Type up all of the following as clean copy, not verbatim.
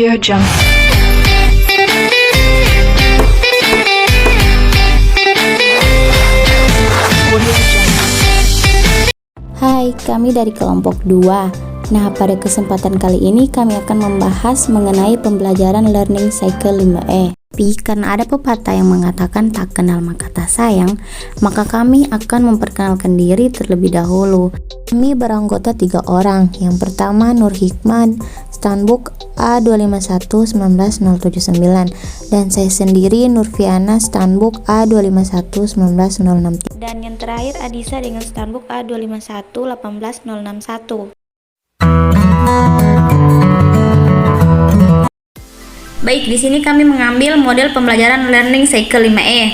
Audio Jungle. Hai, kami dari kelompok 2. Nah, pada kesempatan kali ini kami akan membahas mengenai pembelajaran Learning Cycle 5E. Tapi karena ada pepatah yang mengatakan tak kenal maka tak sayang, maka kami akan memperkenalkan diri terlebih dahulu. Kami beranggota 3 orang. Yang pertama Nur Hikman, Standbook A25119079, dan saya sendiri Nurfiana, Standbook A25119063. Dan yang terakhir Adisa dengan Standbook A25118061. Baik, di sini kami mengambil model pembelajaran Learning Cycle 5E.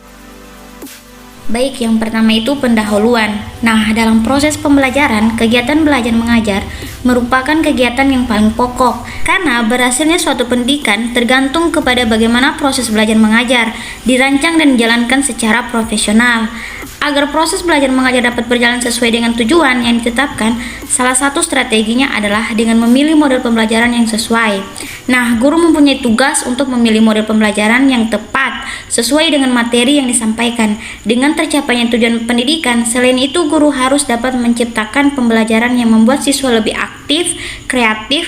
Baik, yang pertama itu pendahuluan. Nah, dalam proses pembelajaran, kegiatan belajar mengajar merupakan kegiatan yang paling pokok karena berhasilnya suatu pendidikan tergantung kepada bagaimana proses belajar mengajar dirancang dan dijalankan secara profesional. Agar proses belajar mengajar dapat berjalan sesuai dengan tujuan yang ditetapkan, salah satu strateginya adalah dengan memilih model pembelajaran yang sesuai. Nah, guru mempunyai tugas untuk memilih model pembelajaran yang tepat sesuai dengan materi yang disampaikan. Dengan tercapainya tujuan pendidikan, selain itu guru harus dapat menciptakan pembelajaran yang membuat siswa lebih aktif, kreatif,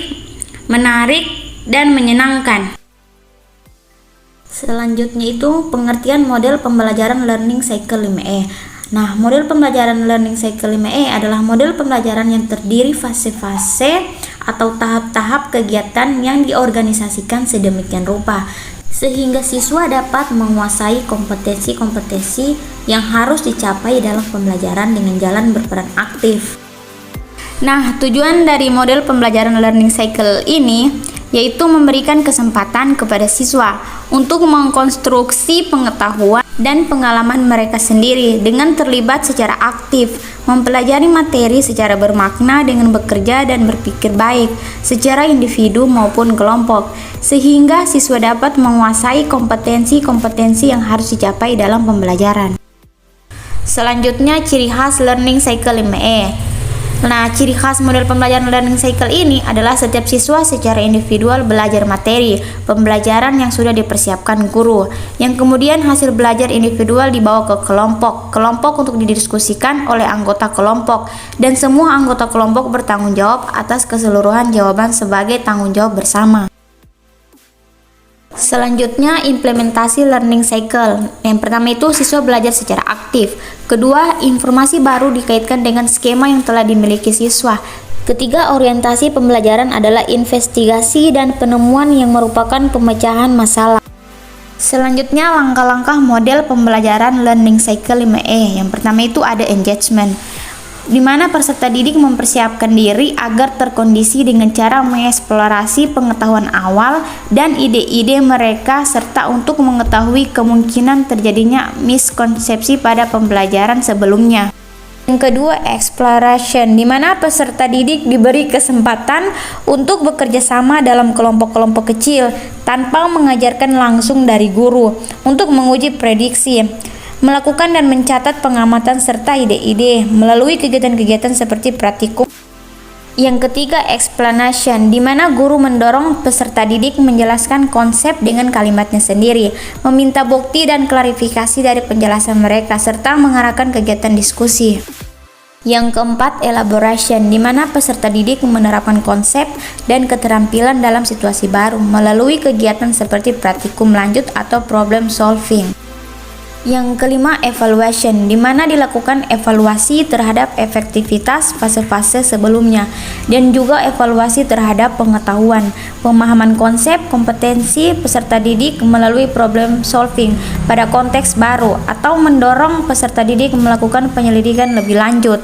menarik, dan menyenangkan. Selanjutnya itu pengertian model pembelajaran Learning Cycle 5E. Nah, model pembelajaran Learning Cycle 5E adalah model pembelajaran yang terdiri fase-fase atau tahap-tahap kegiatan yang diorganisasikan sedemikian rupa sehingga siswa dapat menguasai kompetensi-kompetensi yang harus dicapai dalam pembelajaran dengan jalan berperan aktif. Nah, tujuan dari model pembelajaran Learning Cycle ini yaitu memberikan kesempatan kepada siswa untuk mengkonstruksi pengetahuan dan pengalaman mereka sendiri dengan terlibat secara aktif, mempelajari materi secara bermakna dengan bekerja dan berpikir baik secara individu maupun kelompok, sehingga siswa dapat menguasai kompetensi-kompetensi yang harus dicapai dalam pembelajaran. Selanjutnya, ciri khas Learning Cycle 5E. Nah, ciri khas model pembelajaran Learning Cycle ini adalah setiap siswa secara individual belajar materi pembelajaran yang sudah dipersiapkan guru, yang kemudian hasil belajar individual dibawa ke kelompok untuk didiskusikan oleh anggota kelompok, dan semua anggota kelompok bertanggung jawab atas keseluruhan jawaban sebagai tanggung jawab bersama. Selanjutnya, implementasi learning cycle. Yang pertama itu siswa belajar secara aktif. Kedua, informasi baru dikaitkan dengan skema yang telah dimiliki siswa. Ketiga, orientasi pembelajaran adalah investigasi dan penemuan yang merupakan pemecahan masalah. Selanjutnya, langkah-langkah model pembelajaran learning cycle 5E. Yang pertama itu ada engagement, di mana peserta didik mempersiapkan diri agar terkondisi dengan cara mengeksplorasi pengetahuan awal dan ide-ide mereka serta untuk mengetahui kemungkinan terjadinya miskonsepsi pada pembelajaran sebelumnya. Yang kedua, exploration, di mana peserta didik diberi kesempatan untuk bekerja sama dalam kelompok-kelompok kecil tanpa mengajarkan langsung dari guru untuk menguji prediksi, melakukan dan mencatat pengamatan serta ide-ide melalui kegiatan-kegiatan seperti praktikum. Yang ketiga, explanation, di mana guru mendorong peserta didik menjelaskan konsep dengan kalimatnya sendiri, meminta bukti dan klarifikasi dari penjelasan mereka, serta mengarahkan kegiatan diskusi. Yang keempat, elaboration, di mana peserta didik menerapkan konsep dan keterampilan dalam situasi baru melalui kegiatan seperti praktikum lanjut atau problem solving. Yang kelima, evaluation, di mana dilakukan evaluasi terhadap efektivitas fase-fase sebelumnya dan juga evaluasi terhadap pengetahuan, pemahaman konsep, kompetensi peserta didik melalui problem solving pada konteks baru atau mendorong peserta didik melakukan penyelidikan lebih lanjut.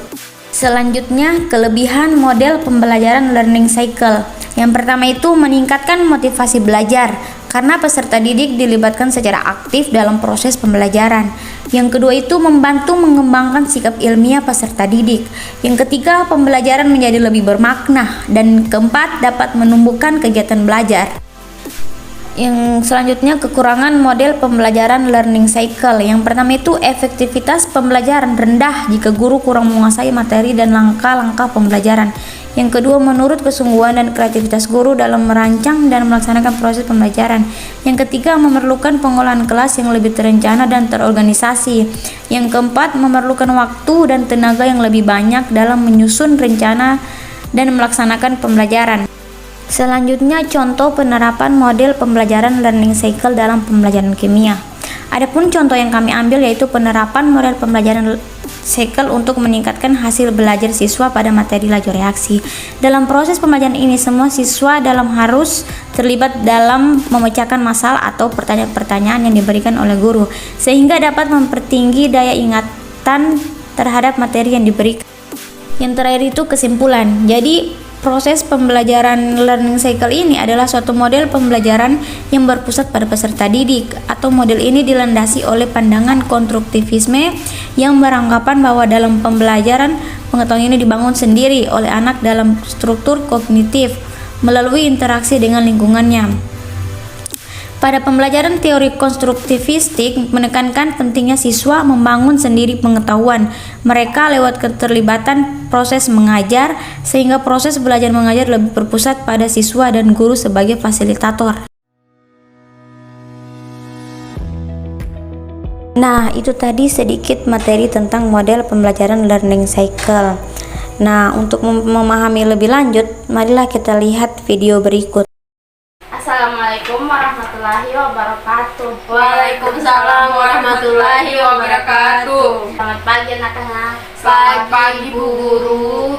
Selanjutnya, kelebihan model pembelajaran learning cycle. Yang pertama itu meningkatkan motivasi belajar karena peserta didik dilibatkan secara aktif dalam proses pembelajaran. Yang kedua itu membantu mengembangkan sikap ilmiah peserta didik. Yang ketiga, pembelajaran menjadi lebih bermakna. Dan keempat, dapat menumbuhkan kegiatan belajar. Yang selanjutnya, kekurangan model pembelajaran learning cycle. Yang pertama itu efektivitas pembelajaran rendah jika guru kurang menguasai materi dan langkah-langkah pembelajaran. Yang kedua, menurut kesungguhan dan kreativitas guru dalam merancang dan melaksanakan proses pembelajaran. Yang ketiga, memerlukan pengolahan kelas yang lebih terencana dan terorganisasi. Yang keempat, memerlukan waktu dan tenaga yang lebih banyak dalam menyusun rencana dan melaksanakan pembelajaran. Selanjutnya, contoh penerapan model pembelajaran learning cycle dalam pembelajaran kimia. Adapun contoh yang kami ambil yaitu penerapan model pembelajaran cycle untuk meningkatkan hasil belajar siswa pada materi laju reaksi. Dalam proses pembelajaran ini, semua siswa harus terlibat dalam memecahkan masalah atau pertanyaan-pertanyaan yang diberikan oleh guru, sehingga dapat mempertinggi daya ingatan terhadap materi yang diberikan. Yang terakhir itu kesimpulan. Jadi proses pembelajaran learning cycle ini adalah suatu model pembelajaran yang berpusat pada peserta didik, atau model ini dilandasi oleh pandangan konstruktivisme yang beranggapan bahwa dalam pembelajaran pengetahuan ini dibangun sendiri oleh anak dalam struktur kognitif melalui interaksi dengan lingkungannya. Pada pembelajaran teori konstruktivistik menekankan pentingnya siswa membangun sendiri pengetahuan mereka lewat keterlibatan proses mengajar, sehingga proses belajar mengajar lebih berpusat pada siswa dan guru sebagai fasilitator. Nah, itu tadi sedikit materi tentang model pembelajaran learning cycle. Nah, untuk memahami lebih lanjut, marilah kita lihat video berikut. Assalamualaikum warahmatullahi wabarakatuh. Waalaikumsalam warahmatullahi wabarakatuh. Selamat pagi anak-anak. Selamat pagi Bu Guru.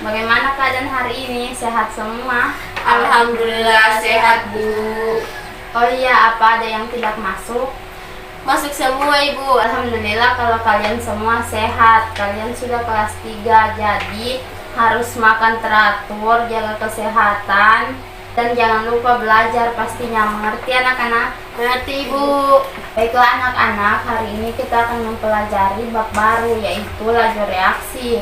Bagaimana keadaan hari ini? Sehat semua? Alhamdulillah sehat Bu. Oh iya, apa ada yang tidak masuk? Masuk semua Ibu. Alhamdulillah kalau kalian semua sehat. Kalian sudah kelas 3, jadi harus makan teratur, jaga kesehatan, dan jangan lupa belajar pastinya. Mengerti anak-anak? Mengerti Ibu. Baiklah anak-anak, hari ini kita akan mempelajari bab baru, yaitu laju reaksi.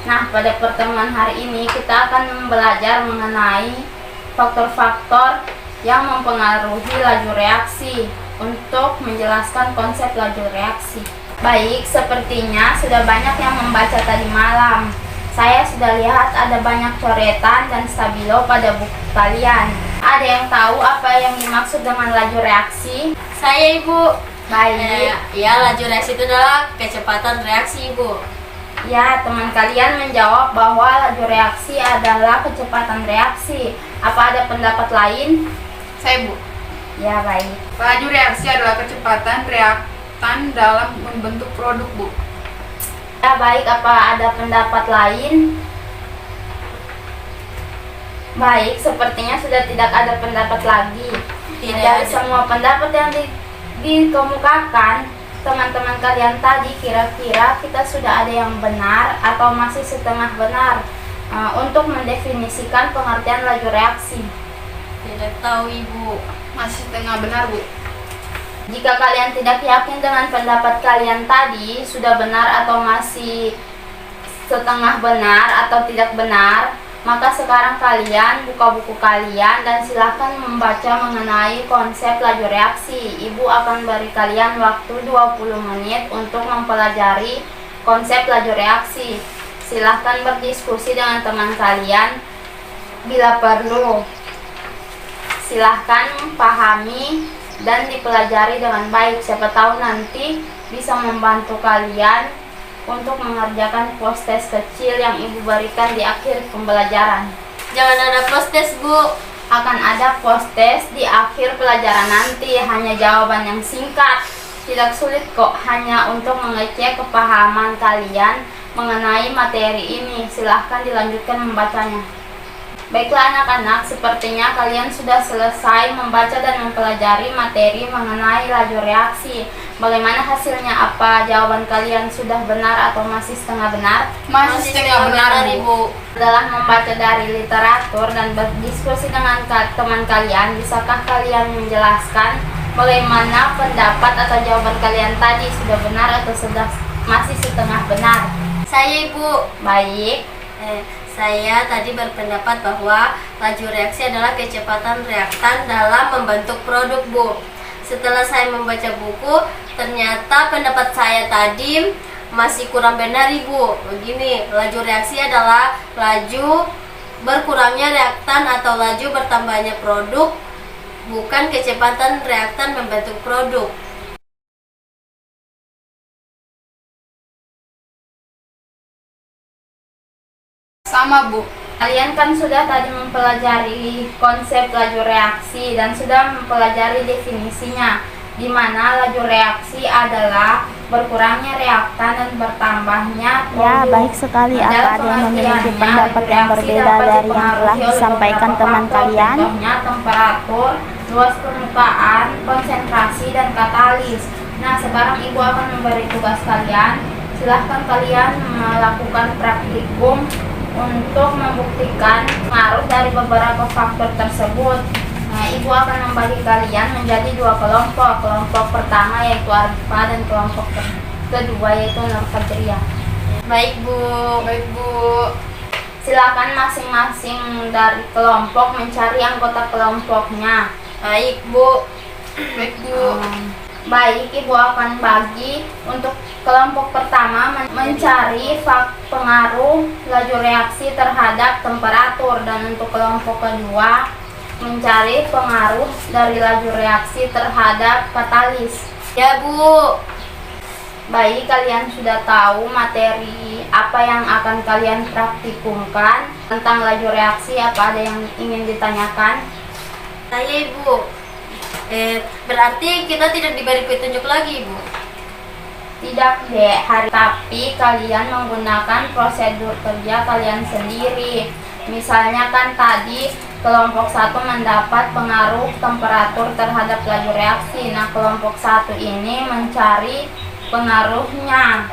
Nah, pada pertemuan hari ini kita akan belajar mengenai faktor-faktor yang mempengaruhi laju reaksi untuk menjelaskan konsep laju reaksi. Baik, sepertinya sudah banyak yang membaca tadi malam. Saya sudah lihat ada banyak coretan dan stabilo pada buku kalian. Ada yang tahu apa yang dimaksud dengan laju reaksi? Saya Ibu. Baik. Ya, laju reaksi itu adalah kecepatan reaksi Ibu. Ya, teman kalian menjawab bahwa laju reaksi adalah kecepatan reaksi. Apa ada pendapat lain? Saya Bu. Ya, baik. Laju reaksi adalah kecepatan reaktan dalam membentuk produk Bu. Ya, baik. Apa ada pendapat lain? Baik, sepertinya sudah tidak ada pendapat lagi. Dari semua pendapat yang dikemukakan teman-teman kalian tadi, kira-kira kita sudah ada yang benar atau masih setengah benar untuk mendefinisikan pengertian laju reaksi? Tidak tahu Ibu. Masih setengah benar Bu. Jika kalian tidak yakin dengan pendapat kalian tadi sudah benar atau masih setengah benar atau tidak benar, maka sekarang kalian buka buku kalian dan silahkan membaca mengenai konsep laju reaksi. Ibu akan beri kalian waktu 20 menit untuk mempelajari konsep laju reaksi. Silahkan berdiskusi dengan teman kalian bila perlu. Silahkan pahami dan dipelajari dengan baik. Siapa tahu nanti bisa membantu kalian untuk mengerjakan post-test kecil yang Ibu berikan di akhir pembelajaran. Jangan ada post-test Bu. Akan ada post-test di akhir pelajaran nanti, hanya jawaban yang singkat. Tidak sulit kok, hanya untuk mengecek kepahaman kalian mengenai materi ini. Silahkan dilanjutkan membacanya. Baiklah anak-anak, sepertinya kalian sudah selesai membaca dan mempelajari materi mengenai laju reaksi. Bagaimana hasilnya? Apa jawaban kalian sudah benar atau masih setengah benar? Masih setengah benar Bu. Adalah membaca dari literatur dan berdiskusi dengan teman kalian. Bisakah kalian menjelaskan bagaimana pendapat atau jawaban kalian tadi, sudah benar atau sudah masih setengah benar? Saya Ibu. Baik. Saya tadi berpendapat bahwa laju reaksi adalah kecepatan reaktan dalam membentuk produk Bu. Setelah saya membaca buku, ternyata pendapat saya tadi masih kurang benar Ibu. Begini, laju reaksi adalah laju berkurangnya reaktan atau laju bertambahnya produk, bukan kecepatan reaktan membentuk produk. Sama, Bu. Kalian kan sudah tadi mempelajari konsep laju reaksi dan sudah mempelajari definisinya, di mana laju reaksi adalah berkurangnya reaktan dan bertambahnya Ya, produk. baik sekali. Apa ada yang memiliki pendapat yang berbeda dari yang telah disampaikan teman kalian? Contohnya temperatur, luas permukaan, konsentrasi, dan katalis. Nah, sekarang Ibu akan memberi tugas kalian. Silahkan kalian melakukan praktikum untuk membuktikan pengaruh dari beberapa faktor tersebut. Nah, Ibu akan membagi kalian menjadi dua kelompok. Kelompok pertama yaitu Arifah dan kelompok kedua yaitu Nur Fajriah. Baik, Bu. Baik, Bu. Silakan masing-masing dari kelompok mencari anggota kelompoknya. Baik, Bu. Baik, Bu. Baik, Ibu akan bagi untuk kelompok pertama mencari pengaruh laju reaksi terhadap temperatur, dan untuk kelompok kedua mencari pengaruh dari laju reaksi terhadap katalis. Ya, Bu. Baik, kalian sudah tahu materi apa yang akan kalian praktikumkan tentang laju reaksi. Apa ada yang ingin ditanyakan? Saya, Ibu. Berarti kita tidak diberi petunjuk lagi, Bu. Tidak, Dek. Tapi kalian menggunakan prosedur kerja kalian sendiri. Misalnya kan tadi kelompok 1 mendapat pengaruh temperatur terhadap laju reaksi. Nah, kelompok 1 ini mencari pengaruhnya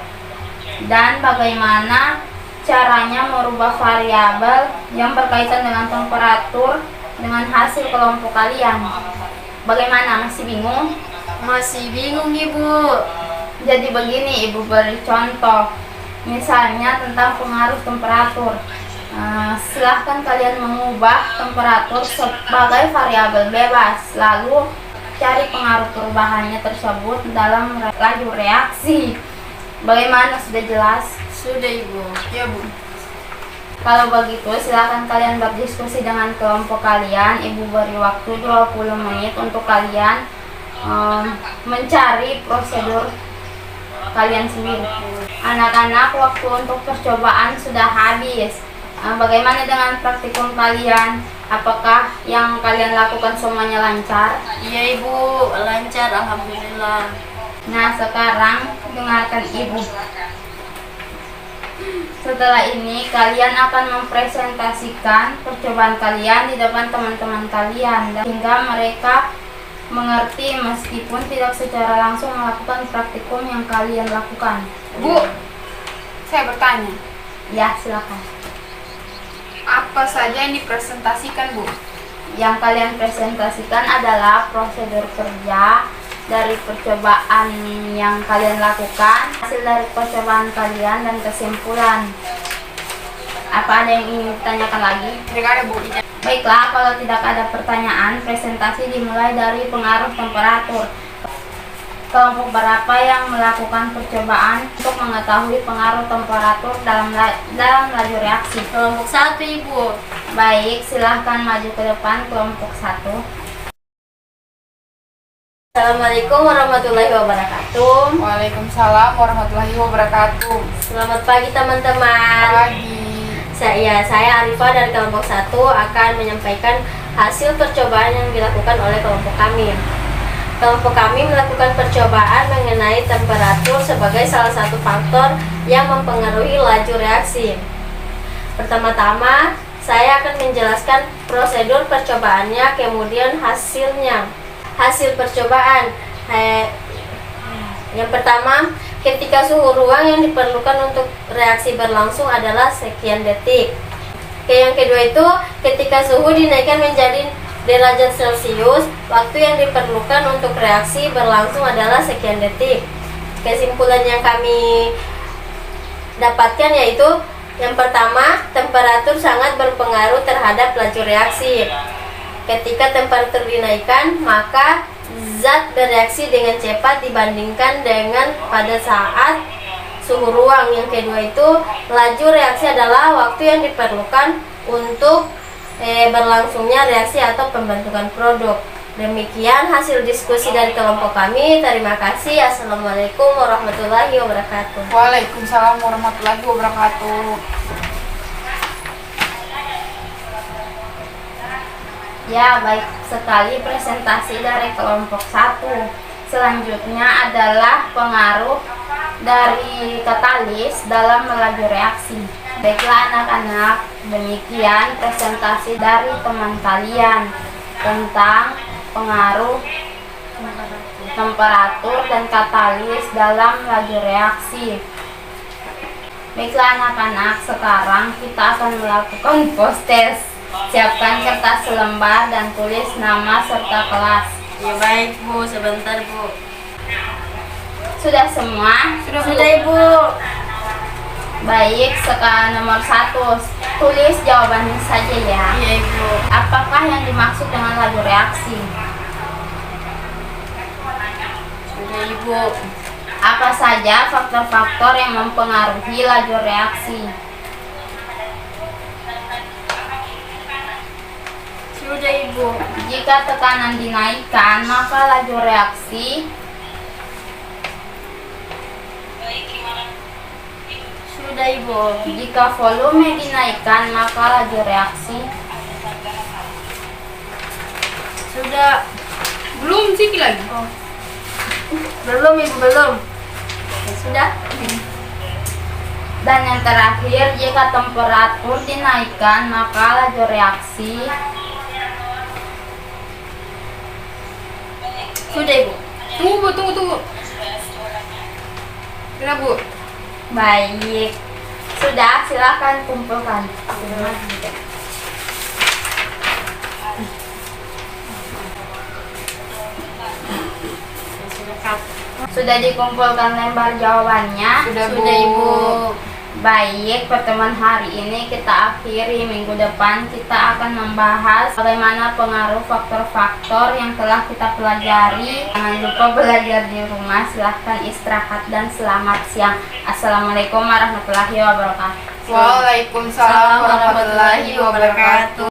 dan bagaimana caranya merubah variabel yang berkaitan dengan temperatur dengan hasil kelompok kalian. Bagaimana, masih bingung? Masih bingung, Ibu. Jadi begini, Ibu beri contoh. Misalnya tentang pengaruh temperatur. Silahkan kalian mengubah temperatur sebagai variabel bebas, lalu cari pengaruh perubahannya tersebut dalam laju reaksi. Bagaimana, sudah jelas? Sudah, Ibu. Ya, Bu. Kalau begitu, silakan kalian berdiskusi dengan kelompok kalian. Ibu beri waktu 20 menit untuk kalian mencari prosedur kalian sendiri. Anak-anak, waktu untuk percobaan sudah habis. Bagaimana dengan praktikum kalian? Apakah yang kalian lakukan semuanya lancar? Iya, Ibu. Lancar, alhamdulillah. Nah, sekarang dengarkan Ibu. Setelah ini kalian akan mempresentasikan percobaan kalian di depan teman-teman kalian, sehingga mereka mengerti meskipun tidak secara langsung melakukan praktikum yang kalian lakukan. Bu, saya bertanya. Ya, silakan. Apa saja yang dipresentasikan, Bu? Yang kalian presentasikan adalah prosedur kerja dari percobaan yang kalian lakukan, hasil dari percobaan kalian, dan kesimpulan. Apa ada yang ingin ditanyakan lagi? Tidak ada, Bu. Baiklah, kalau tidak ada pertanyaan, presentasi dimulai dari pengaruh temperatur. Kelompok berapa yang melakukan percobaan untuk mengetahui pengaruh temperatur dalam laju reaksi? Kelompok 1, Ibu. Baik, silahkan maju ke depan kelompok 1. Assalamualaikum warahmatullahi wabarakatuh. Waalaikumsalam warahmatullahi wabarakatuh. Selamat pagi, teman-teman. Pagi. Saya Arifah dari kelompok 1 akan menyampaikan hasil percobaan yang dilakukan oleh kelompok kami. Kelompok kami melakukan percobaan mengenai temperatur sebagai salah satu faktor yang mempengaruhi laju reaksi. Pertama-tama, saya akan menjelaskan prosedur percobaannya, kemudian hasilnya. Hasil percobaan. Yang pertama, ketika suhu ruang yang diperlukan untuk reaksi berlangsung adalah sekian detik. Yang kedua itu, ketika suhu dinaikkan menjadi derajat Celcius, waktu yang diperlukan untuk reaksi berlangsung adalah sekian detik. Kesimpulan yang kami dapatkan yaitu, yang pertama, temperatur sangat berpengaruh terhadap laju reaksi. Ketika temperatur dinaikkan, maka zat bereaksi dengan cepat dibandingkan dengan pada saat suhu ruang. Yang kedua itu, laju reaksi adalah waktu yang diperlukan untuk berlangsungnya reaksi atau pembentukan produk. Demikian hasil diskusi dari kelompok kami. Terima kasih. Assalamualaikum warahmatullahi wabarakatuh. Waalaikumsalam warahmatullahi wabarakatuh. Ya, baik sekali presentasi dari kelompok 1. Selanjutnya adalah pengaruh dari katalis dalam melaju reaksi. Baiklah anak-anak, demikian presentasi dari teman kalian tentang pengaruh temperatur dan katalis dalam laju reaksi. Baiklah anak-anak, sekarang kita akan melakukan post test. Siapkan kertas selembar dan tulis nama serta kelas. Ya baik Bu, sebentar Bu. Sudah semua? Sudah Ibu. Baik, sekarang nomor 1. Tulis jawabannya saja ya. Iya Ibu. Apakah yang dimaksud dengan laju reaksi? Sudah Ibu. Apa saja faktor-faktor yang mempengaruhi laju reaksi? Sudah Ibu. Jika tekanan dinaikkan, maka laju reaksi Sudah Ibu. jika volume dinaikkan, maka laju reaksi Sudah. Belum sih lagi. Belum Ibu, belum. Ya, sudah. dan yang terakhir, jika temperatur dinaikkan, maka laju reaksi Sudah Ibu. Tunggu. Sudah Bu. baik. Sudah, silakan kumpulkan. Sudah dikumpulkan lembar jawabannya? Sudah Bu. Sudah Ibu. Baik, pertemuan hari ini kita akhiri. Minggu depan kita akan membahas bagaimana pengaruh faktor-faktor yang telah kita pelajari. Jangan lupa belajar di rumah. Silahkan istirahat dan selamat siang. Assalamualaikum warahmatullahi wabarakatuh. Waalaikumsalam warahmatullahi wabarakatuh.